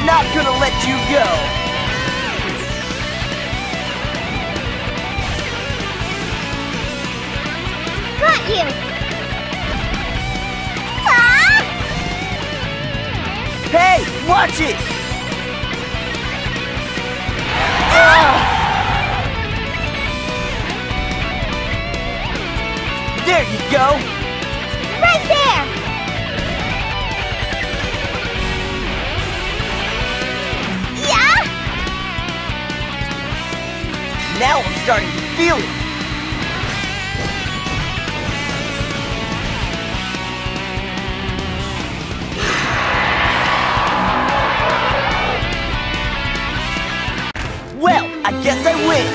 Not gonna let you go! Got you! Ah! Hey, watch it! Ah! There you go! Right there! Yeah! Now I'm starting to feel it! Well, I guess I win!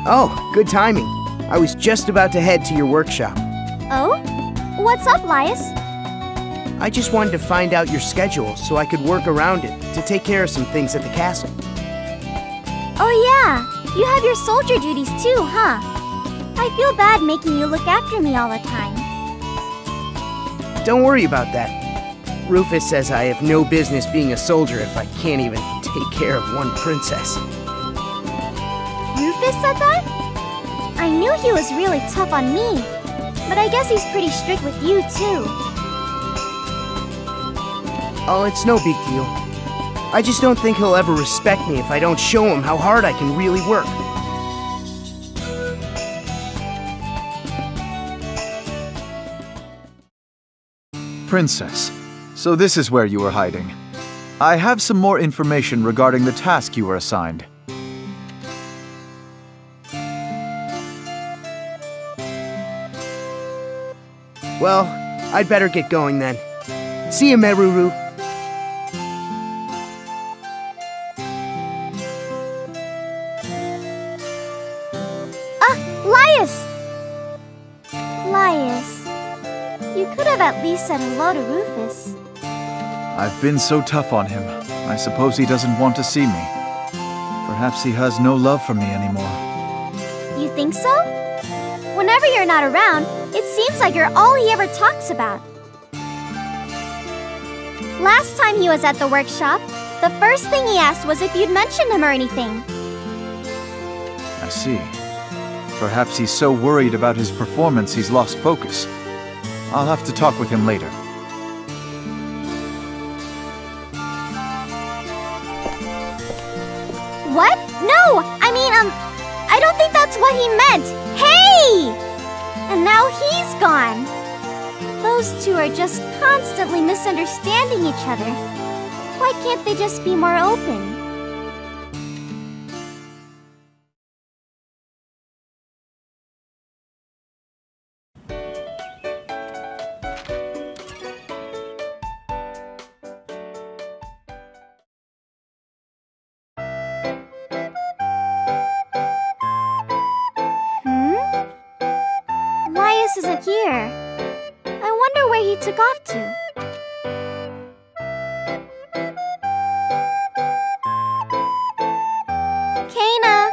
Oh, good timing. I was just about to head to your workshop. Oh? What's up, Lias? I just wanted to find out your schedule so I could work around it to take care of some things at the castle. Oh yeah, you have your soldier duties too, huh? I feel bad making you look after me all the time. Don't worry about that. Rufus says I have no business being a soldier if I can't even take care of one princess. Rufus said that? I knew he was really tough on me, but I guess he's pretty strict with you too. Oh, it's no big deal. I just don't think he'll ever respect me if I don't show him how hard I can really work. Princess, so this is where you were hiding. I have some more information regarding the task you were assigned. Well, I'd better get going then. See you, Meruru. Lias! Lias, you could have at least said hello to Rufus. I've been so tough on him. I suppose he doesn't want to see me. Perhaps he has no love for me anymore. You think so? Whenever you're not around, it seems like you're all he ever talks about. Last time he was at the workshop, the first thing he asked was if you'd mentioned him or anything. I see. Perhaps he's so worried about his performance he's lost focus. I'll have to talk with him later. What? No! I don't think that's what he meant! Hey! And now he's gone. Those two are just constantly misunderstanding each other. Why can't they just be more open? Lias isn't here. I wonder where he took off to. Kana,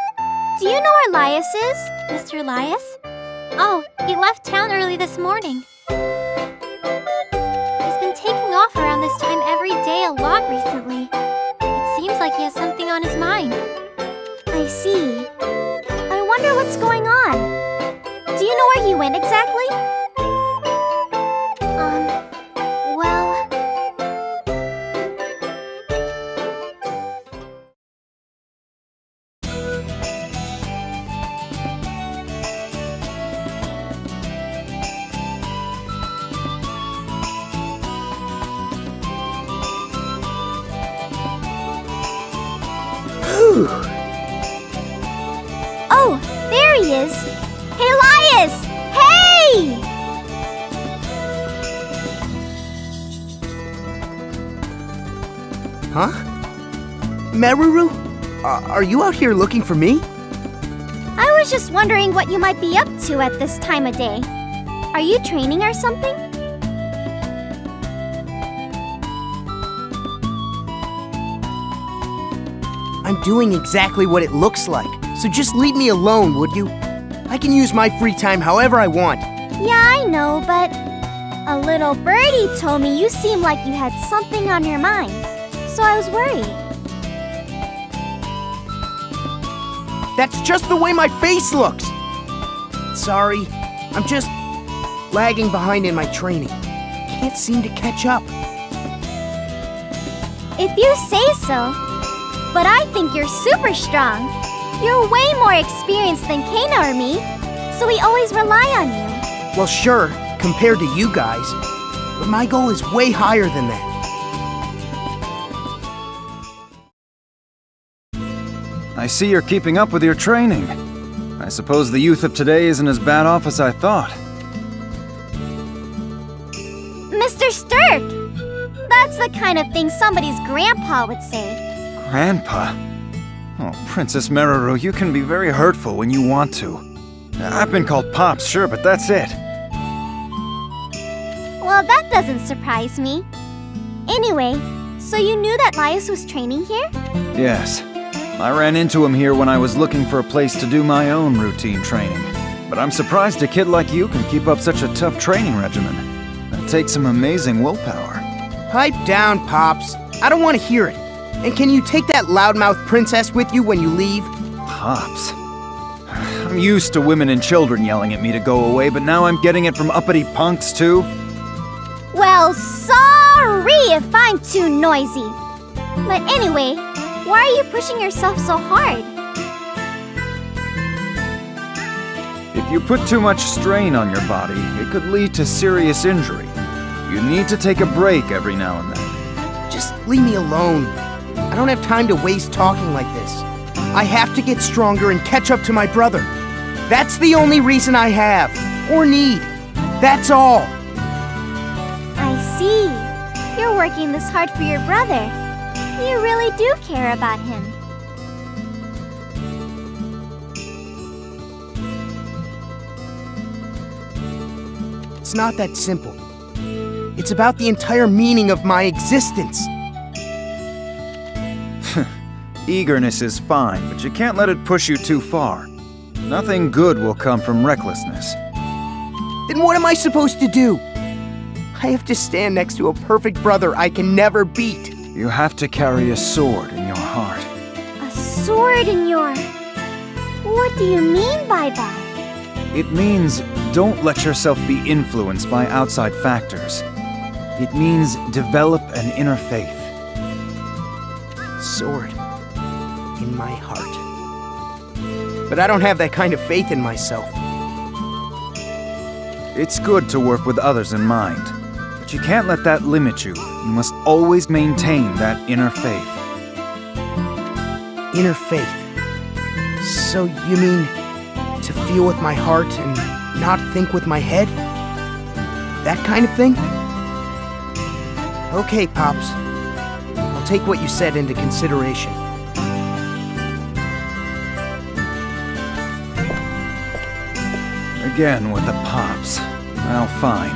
do you know where Lias is? Mr. Lias? Oh, he left town early this morning. He's been taking off around this time every day a lot recently. It seems like he has something on his mind. I see. I wonder what's going on. Do you know where he went exactly? Well... Oh, there he is! Hey, Lias! Hey! Huh? Meruru? Are you out here looking for me? I was just wondering what you might be up to at this time of day. Are you training or something? I'm doing exactly what it looks like, so just leave me alone, would you? I can use my free time however I want. Yeah, I know, but a little birdie told me you seemed like you had something on your mind, so I was worried. That's just the way my face looks! Sorry, I'm just lagging behind in my training. Can't seem to catch up. If you say so. But I think you're super strong. You're way more experienced than Kana or me, so we always rely on you. Well, sure, compared to you guys, but my goal is way higher than that. I see you're keeping up with your training. I suppose the youth of today isn't as bad off as I thought. Mr. Sterk! That's the kind of thing somebody's grandpa would say. Grandpa? Oh, Princess Meruru, you can be very hurtful when you want to. I've been called Pops, sure, but that's it. Well, Well, that doesn't surprise me. Anyway, so you knew that Lias was training here? Yes. I ran into him here when I was looking for a place to do my own routine training. But I'm surprised a kid like you can keep up such a tough training regimen. That takes some amazing willpower. Pipe down, Pops. I don't want to hear it. And can you take that loudmouth princess with you when you leave? Pops. I'm used to women and children yelling at me to go away, but now I'm getting it from uppity punks, too? Well, sorry if I'm too noisy. But anyway, why are you pushing yourself so hard? If you put too much strain on your body, it could lead to serious injury. You need to take a break every now and then. Just leave me alone. I don't have time to waste talking like this. I have to get stronger and catch up to my brother. That's the only reason I have, or need. That's all. I see. You're working this hard for your brother. You really do care about him. It's not that simple. It's about the entire meaning of my existence. Eagerness is fine, but you can't let it push you too far. Nothing good will come from recklessness. Then what am I supposed to do? I have to stand next to a perfect brother I can never beat. You have to carry a sword in your heart. A sword in your... What do you mean by that? It means don't let yourself be influenced by outside factors. It means develop an inner faith. Sword in my heart. But I don't have that kind of faith in myself. It's good to work with others in mind, but you can't let that limit you. You must always maintain that inner faith. Inner faith. So you mean to feel with my heart and not think with my head? That kind of thing? Okay, Pops. I'll take what you said into consideration. Again with the Pops. Well, fine.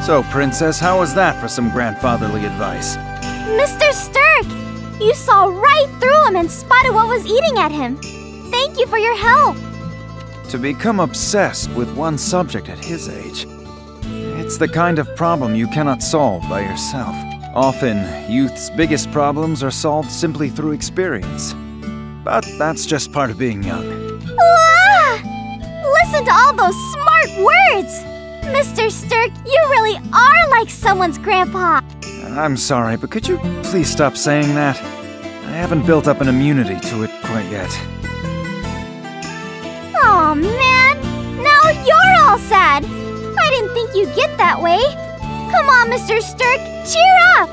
So, Princess, how was that for some grandfatherly advice? Mr. Sterk! You saw right through him and spotted what was eating at him. Thank you for your help. To become obsessed with one subject at his age, it's the kind of problem you cannot solve by yourself. Often, youth's biggest problems are solved simply through experience. But that's just part of being young. Listen to all those smart words! Mr. Sterk, you really are like someone's grandpa. I'm sorry, but could you please stop saying that? I haven't built up an immunity to it quite yet. Aw, man! Now you're all sad! I didn't think you'd get that way. Come on, Mr. Sterk, cheer up!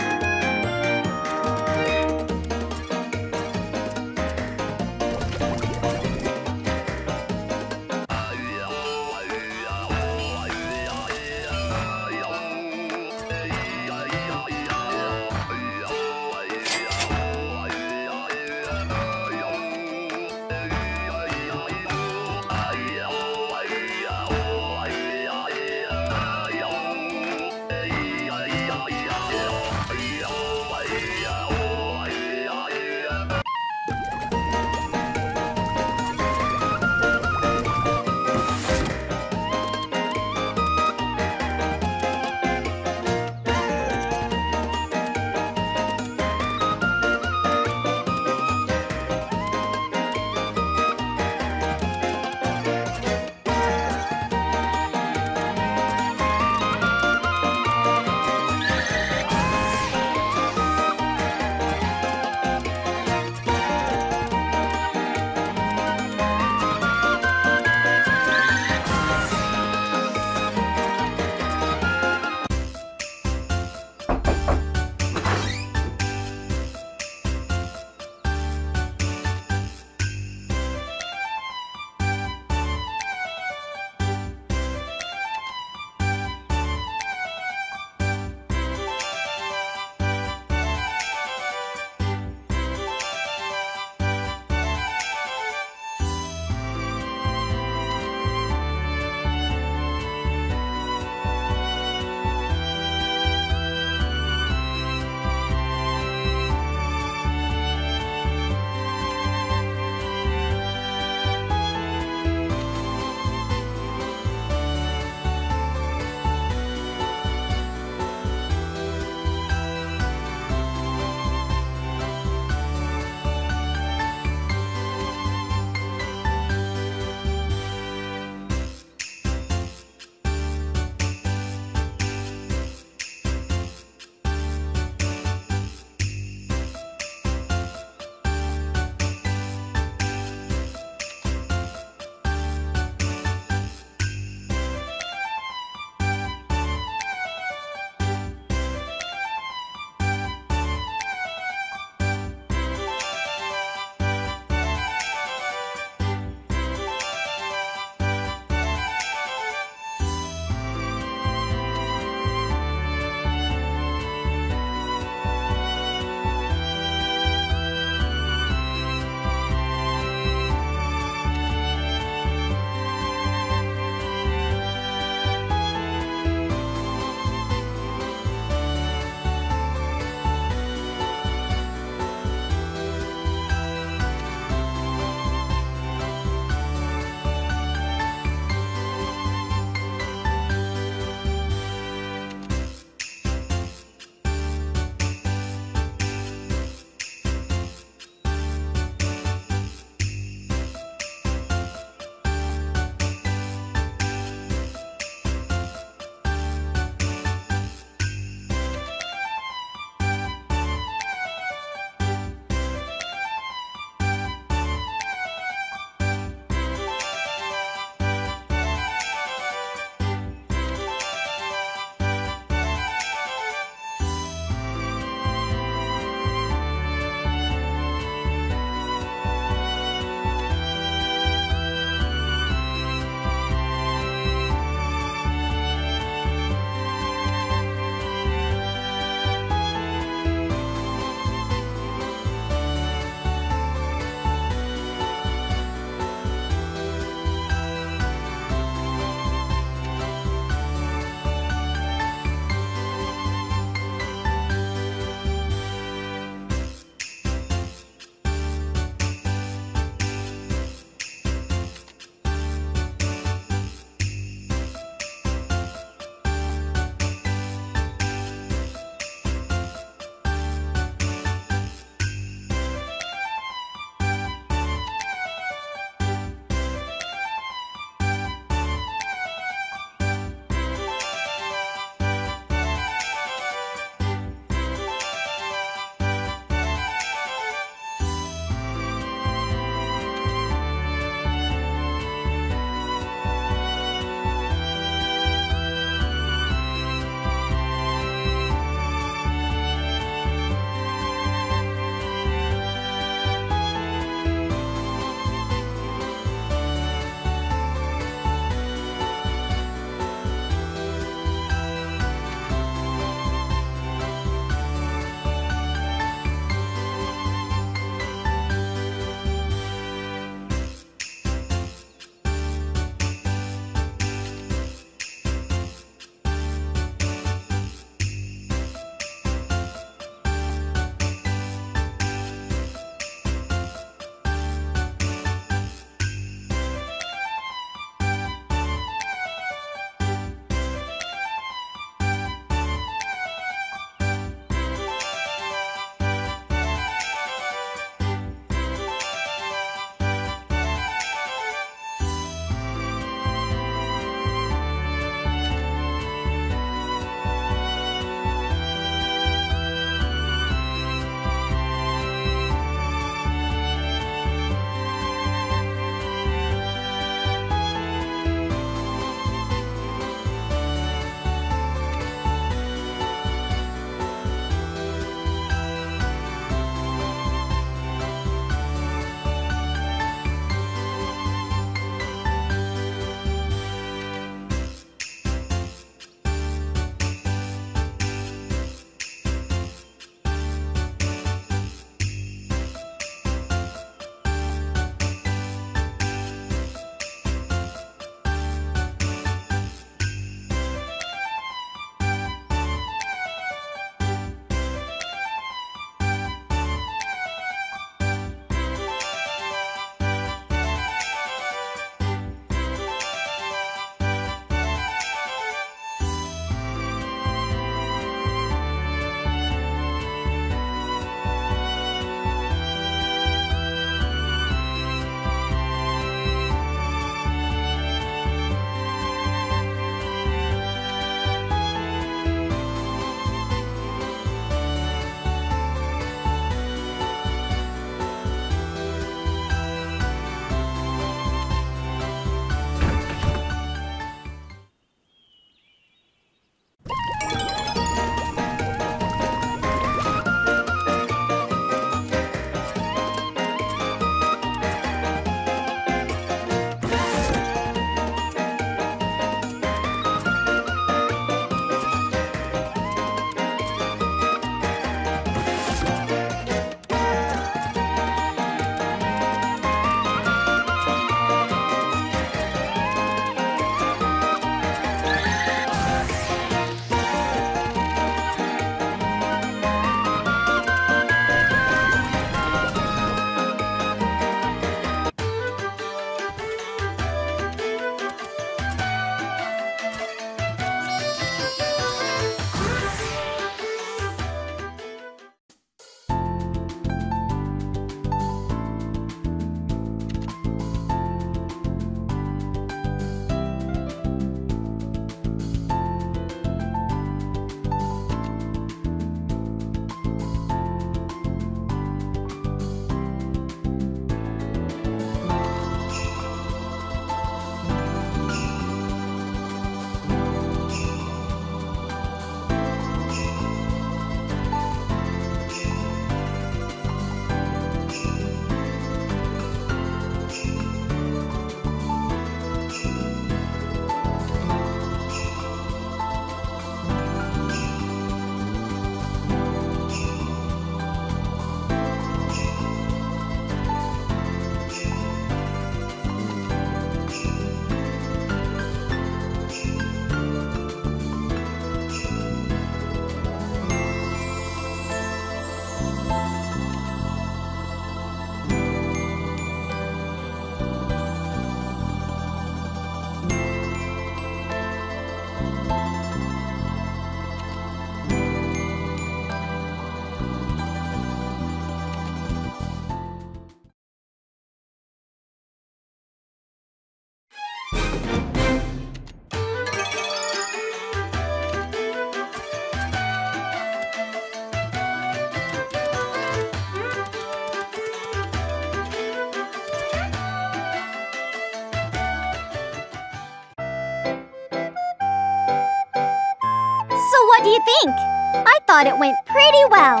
think? I thought it went pretty well.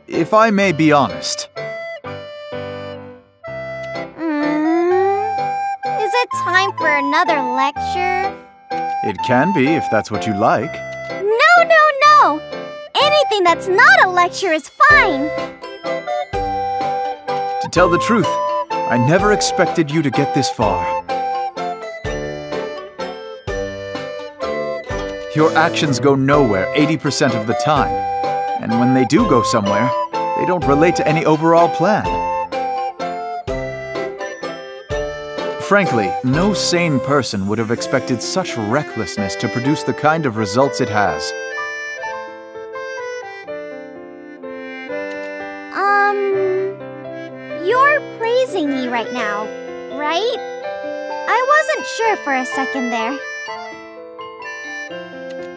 If I may be honest. Is it time for another lecture? It can be, if that's what you like. No! Anything that's not a lecture is fine. To tell the truth, I never expected you to get this far. Your actions go nowhere 80% of the time. And when they do go somewhere, they don't relate to any overall plan. Frankly, no sane person would have expected such recklessness to produce the kind of results it has. You're praising me right now, right? I wasn't sure for a second there.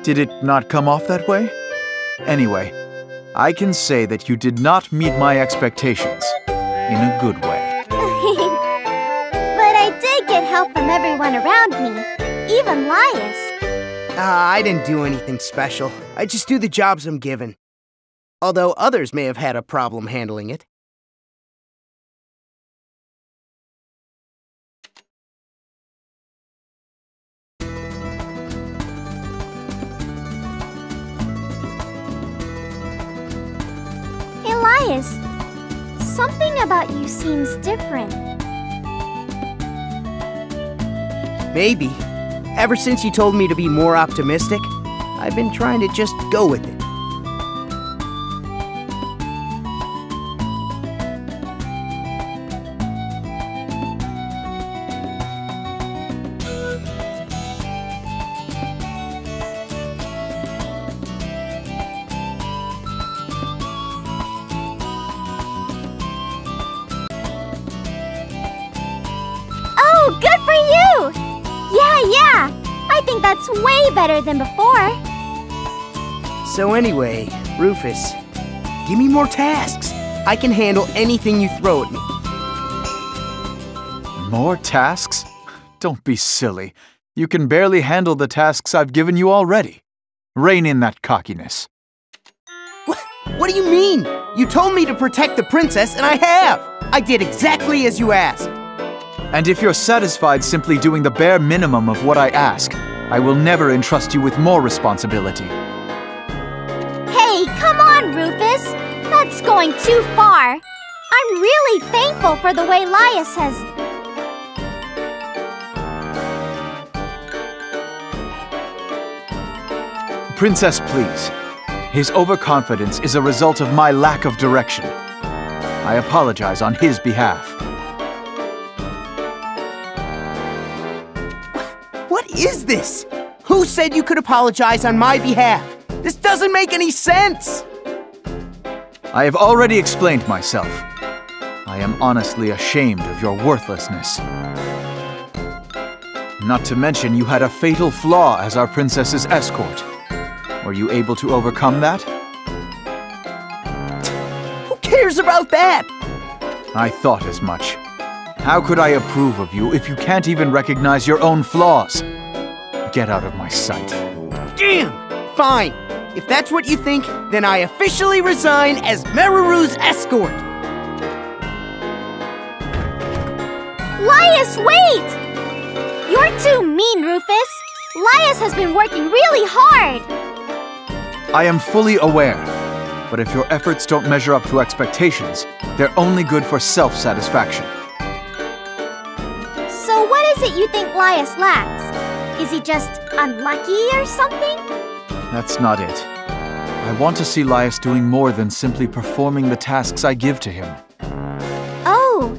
Did it not come off that way? Anyway, I can say that you did not meet my expectations. In a good way. But I did get help from everyone around me, even Lias. I didn't do anything special. I just do the jobs I'm given. Although others may have had a problem handling it. Hey Lias, something about you seems different. Maybe. Ever since you told me to be more optimistic, I've been trying to just go with it. Oh, good for you! Yeah, I think that's way better than before. So anyway, Rufus, give me more tasks. I can handle anything you throw at me. More tasks? Don't be silly. You can barely handle the tasks I've given you already. Rein in that cockiness. What do you mean? You told me to protect the princess, and I have! I did exactly as you asked. And if you're satisfied simply doing the bare minimum of what I ask, I will never entrust you with more responsibility. Hey, come on, Rufus! That's going too far. I'm really thankful for the way Lias has... Princess, please. His overconfidence is a result of my lack of direction. I apologize on his behalf. What is this? Who said you could apologize on my behalf? This doesn't make any sense! I have already explained myself. I am honestly ashamed of your worthlessness. Not to mention you had a fatal flaw as our princess's escort. Were you able to overcome that? Who cares about that? I thought as much. How could I approve of you if you can't even recognize your own flaws? Get out of my sight. Damn! Fine. If that's what you think, then I officially resign as Meruru's escort. Lias, wait! You're too mean, Rufus. Lias has been working really hard. I am fully aware, but if your efforts don't measure up to expectations, they're only good for self-satisfaction. So what is it you think Lias lacks? Is he just unlucky or something? That's not it. I want to see Lias doing more than simply performing the tasks I give to him. Oh,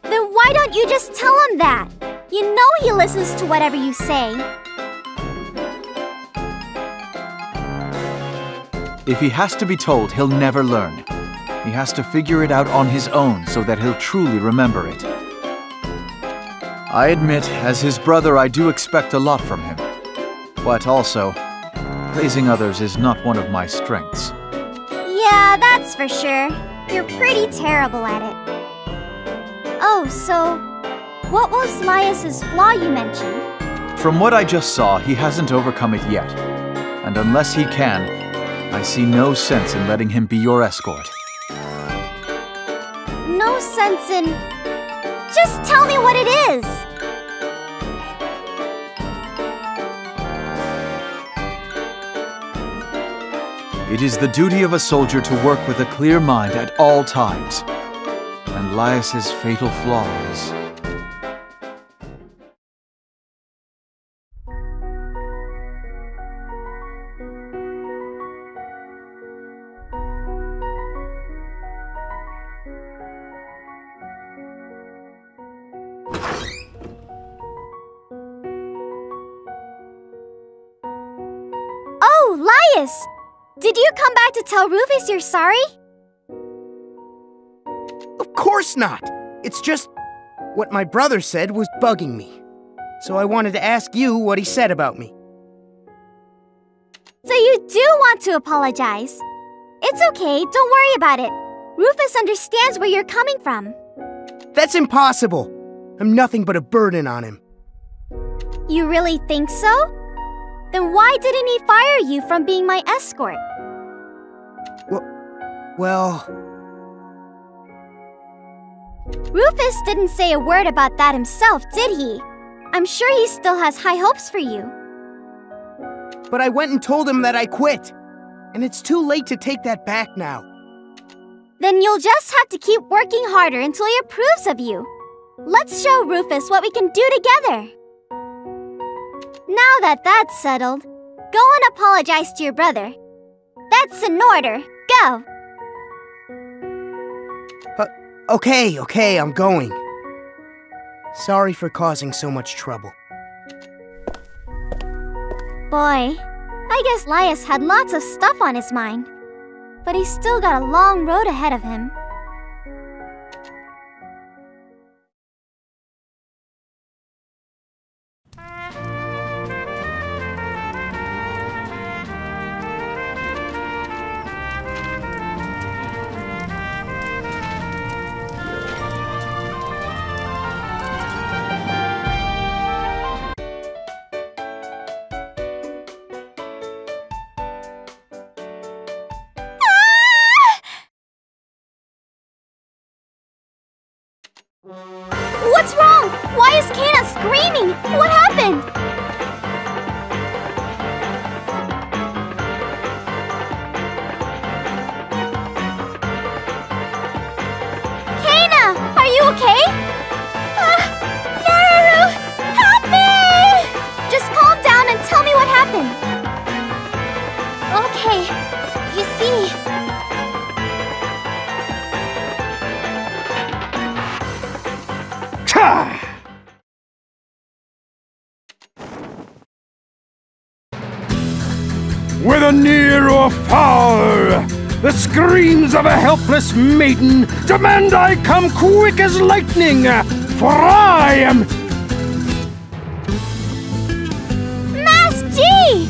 then why don't you just tell him that? You know he listens to whatever you say. If he has to be told, he'll never learn. He has to figure it out on his own so that he'll truly remember it. I admit, as his brother, I do expect a lot from him. But also, praising others is not one of my strengths. Yeah, that's for sure. You're pretty terrible at it. Oh, so what was Lias's flaw you mentioned? From what I just saw, he hasn't overcome it yet. and unless he can, I see no sense in letting him be your escort. No sense in... Just tell me what it is! It is the duty of a soldier to work with a clear mind at all times. And Lias's fatal flaw is... Oh, Lias! Did you come back to tell Rufus you're sorry? Of course not! It's just what my brother said was bugging me. So I wanted to ask you what he said about me. So you do want to apologize. It's okay, don't worry about it. Rufus understands where you're coming from. That's impossible! I'm nothing but a burden on him. You really think so? Then why didn't he fire you from being my escort? Well... Rufus didn't say a word about that himself, did he? I'm sure he still has high hopes for you. But I went and told him that I quit. And it's too late to take that back now. Then you'll just have to keep working harder until he approves of you. Let's show Rufus what we can do together. Now that that's settled, go and apologize to your brother. That's in order. Go! Okay, I'm going. Sorry for causing so much trouble. Boy, I guess Lias had lots of stuff on his mind. But he's still got a long road ahead of him. What's wrong? Why is Kana screaming? What happened? Kana, are you okay? Meruru, help me! Just calm down and tell me what happened. Okay, you see... Whether near or far, the screams of a helpless maiden demand I come quick as lightning, for I am... Master G!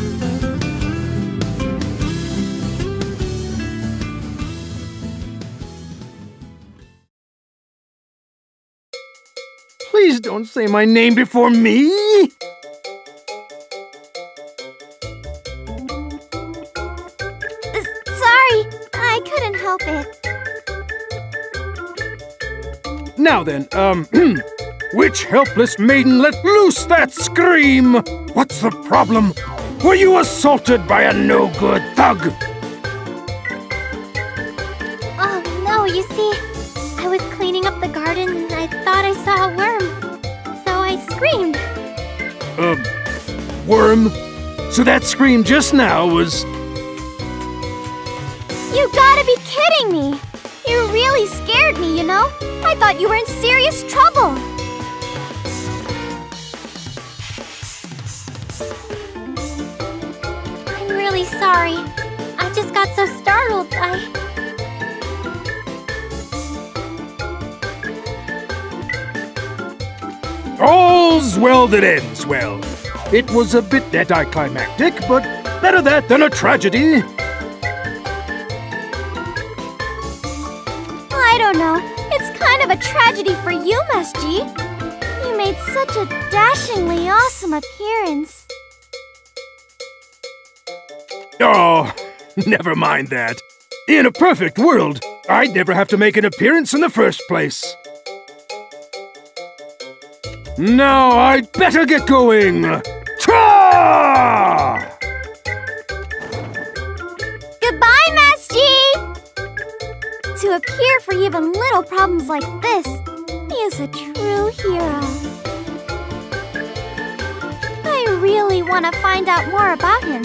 Please don't say my name before me! Sorry, I couldn't help it. Now then, which helpless maiden let loose that scream? What's the problem? Were you assaulted by a no-good thug? Oh, no, you see, I was cleaning up the garden and I thought I saw a worm. So I screamed. Worm? So that scream just now was... You gotta be kidding me! You really scared me, you know? I thought you were in serious trouble! I'm really sorry. I just got so startled, All's well that ends well. It was a bit anticlimactic, but better that than a tragedy. I don't know. It's kind of a tragedy for you, Master G. You made such a dashingly awesome appearance. Oh, never mind that. In a perfect world, I'd never have to make an appearance in the first place. Now I'd better get going. Ta! Goodbye, Mass G! To appear for even little problems like this, he is a true hero. I really want to find out more about him.